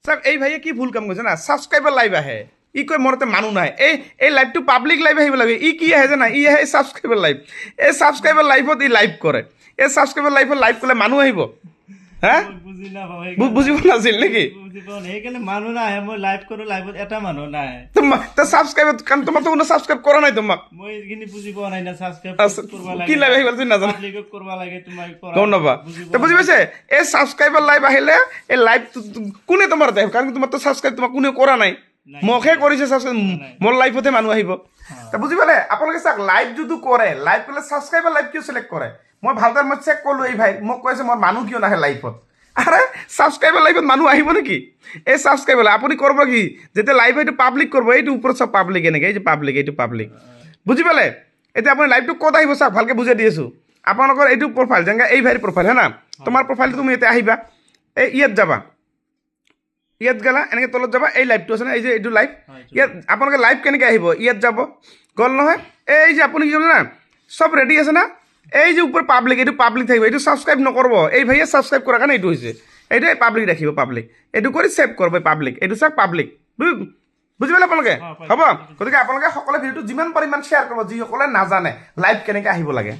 চাওক এই ভাইয়ে কি ভুল কাম কৰিছে না ছাবস্ক্ৰাইবাৰ লাইভ আহে ই কয় মোৰ তাতে মানুহ নাই এই লাইভটো পাব্লিক লাইভ আহিব লাগে ই কি আহে জানা ই আহে ছাবস্ক্ৰাইবাৰ লাইভ এই ছাবস্ক্ৰাইবাৰ লাইভত ই লাইভ কৰে এই ছাবস্ক্ৰাইবাৰ লাইভত লাইভ কৰিলে মানুহ আহিব হা বুজিব নাছিল নেকি সেইকাৰণে মানুহ নাহে মই লাইভ কৰোঁ লাইভত এটা মানুহ নাহে তো ছাবস্ক্ৰাইব কাৰণ তোমাৰতো কোনো ছাবস্ক্ৰাইব কৰা নাই তোমাক মই এইখিনি বুজি পোৱা নাই না ছাবস্ক্ৰাইব কৰিব লাগে কি লাইভ আহিব তুমি নাজানো পাব্লিকক কৰিব লাগে তোমাক গম নাপা তো বুজি পাইছে এই ছাবস্ক্ৰাইবাৰ লাইভ আহিলে এই লাইভ কোনে তোমাৰ দেখ কাৰণ তোমাৰতো ছাবস্ক্ৰাইব তোমাক কোনেও কৰা নাই মোকহে কৰিছে ছাবস্ক্ৰাইব মোৰ লাইভতে মানুহ আহিব তো বুজি পালে আপোনালোকে চাওক লাইভ যদি কৰে লাইভ কৰিলে ছাবস্ক্ৰাইবাৰ লাইভ কিয় চিলেক্ট কৰে মই ভালদৰে মই চেক কৰিলোঁ এই ভাই মোক কৈছে মোৰ মানুহ কিয় নাহে লাইভত আৰে ছাবস্ক্ৰাইবাৰ লাইভত মানুহ আহিব নেকি এই ছাবস্ক্ৰাইবাৰ আপুনি কৰিব কি যেতিয়া লাইভ এইটো পাব্লিক কৰিব এইটো ওপৰত চব পাব্লিক এনেকৈ এই যে পাব্লিক এইটো পাব্লিক বুজি পালে এতিয়া আপুনি লাইভটো ক'ত আহিব চাওক ভালকৈ বুজাই দি আছোঁ আপোনালোকৰ এইটো প্ৰফাইল যেনেকৈ এই ভাইৰ প্ৰফাইল হে না তোমাৰ প্ৰফাইলটো তুমি ইয়াতে আহিবা এই ইয়াত যাবা ইয়াত গ'লা এনেকৈ তলত যাবা এই লাইভটো আছে না এই যে এইটো লাইভ ইয়াত আপোনালোকে লাইভ কেনেকৈ আহিব ইয়াত যাব গ'ল নহয় এই যে আপুনি কি কৰিলে না চব ৰেডি আছে না এই যে ওপৰ পাব্লিক এইটো পাব্লিক থাকিব এইটো ছাবস্ক্ৰাইব নকৰিব এই ভাইয়ে ছাবস্ক্ৰাইব কৰাৰ কাৰণে এইটো হৈছে এইটো পাব্লিক ৰাখিব পাব্লিক এইটো কৰি ছেভ কৰিব পাব্লিক এইটো চাওক পাব্লিক বুজি পালে আপোনালোকে হ'ব গতিকে আপোনালোকে সকলোৱে ভিডিঅ'টো যিমান পাৰে ইমান শ্বেয়াৰ কৰিব যিসকলে নাজানে লাইভ কেনেকৈ আহিব লাগে